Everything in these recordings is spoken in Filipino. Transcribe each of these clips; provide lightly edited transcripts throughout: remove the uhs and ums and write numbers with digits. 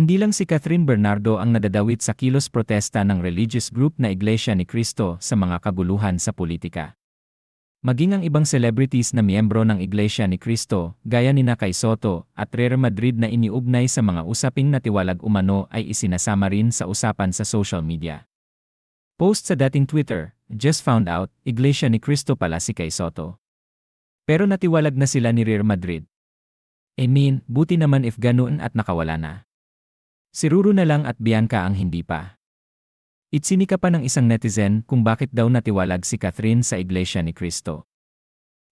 Hindi lang si Catherine Bernardo ang nadadawit sa kilos protesta ng religious group na Iglesia ni Cristo sa mga kaguluhan sa politika. Maging ang ibang celebrities na miyembro ng Iglesia ni Cristo, gaya ni Kay Soto at Real Madrid na iniugnay sa mga usaping natiwalag umano ay isinasama rin sa usapan sa social media. Post sa dating Twitter, "Just found out, Iglesia ni Cristo pala si Kay Soto. Pero natiwalag na sila ni Real Madrid. Buti naman if ganoon at nakawala na. Si Ruru na lang at Bianca ang hindi pa." Itsinika pa ng isang netizen kung bakit daw natiwalag si Catherine sa Iglesia ni Cristo.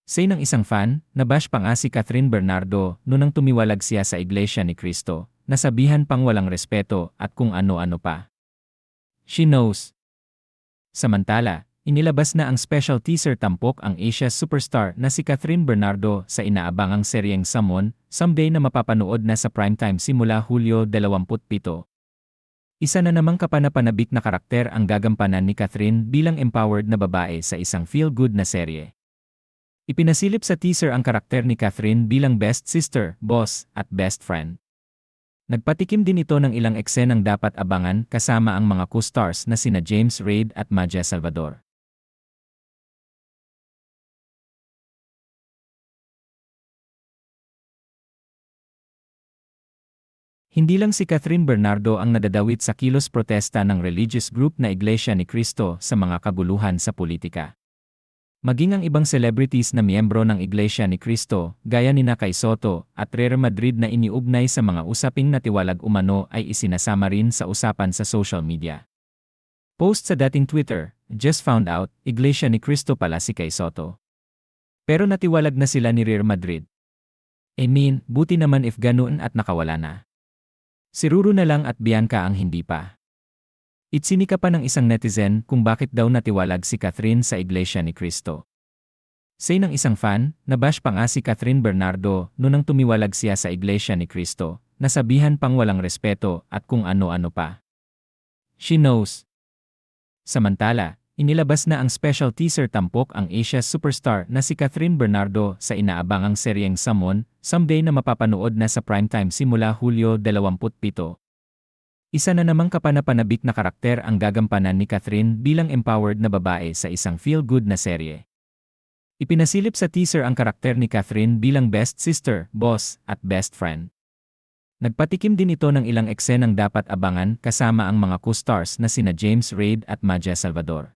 Say ng isang fan, nabash pa nga si Catherine Bernardo nung tumiwalag siya sa Iglesia ni Cristo, nasabihan pang walang respeto at kung ano-ano pa. She knows. Samantala, inilabas na ang special teaser tampok ang Asia's superstar na si Catherine Bernardo sa inaabangang seryeng Someday na mapapanood na sa primetime simula Hulyo 27. Isa na namang kapanapanabik na karakter ang gagampanan ni Catherine bilang empowered na babae sa isang feel-good na serye. Ipinasilip sa teaser ang karakter ni Catherine bilang best sister, boss, at best friend. Nagpatikim din ito ng ilang eksenang dapat abangan kasama ang mga co-stars na sina James Reid at Maja Salvador. Hindi lang si Catherine Bernardo ang nadadawit sa kilos protesta ng religious group na Iglesia ni Cristo sa mga kaguluhan sa politika. Maging ang ibang celebrities na miyembro ng Iglesia ni Cristo, gaya ni Kay Soto at Real Madrid na iniugnay sa mga usaping natiwalag umano ay isinasama rin sa usapan sa social media. Post sa dating Twitter, "Just found out, Iglesia ni Cristo pala si Kay Soto. Pero natiwalag na sila ni Real Madrid. Buti naman if ganoon at nakawala na. Si Ruru na lang at Bianca ang hindi pa." Itsinika pa ng isang netizen kung bakit daw natiwalag si Catherine sa Iglesia ni Cristo. Say ng isang fan, nabash pa nga si Catherine Bernardo nung tumiwalag siya sa Iglesia ni Cristo, nasabihan pang walang respeto at kung ano-ano pa. She knows. Samantala, inilabas na ang special teaser tampok ang Asia's superstar na si Catherine Bernardo sa inaabangang seryeng Someday na mapapanood na sa primetime simula Hulyo 27. Isa na namang kapanapanabik na karakter ang gagampanan ni Catherine bilang empowered na babae sa isang feel-good na serye. Ipinasilip sa teaser ang karakter ni Catherine bilang best sister, boss, at best friend. Nagpatikim din ito ng ilang eksenang dapat abangan kasama ang mga co-stars na sina James Reid at Maja Salvador.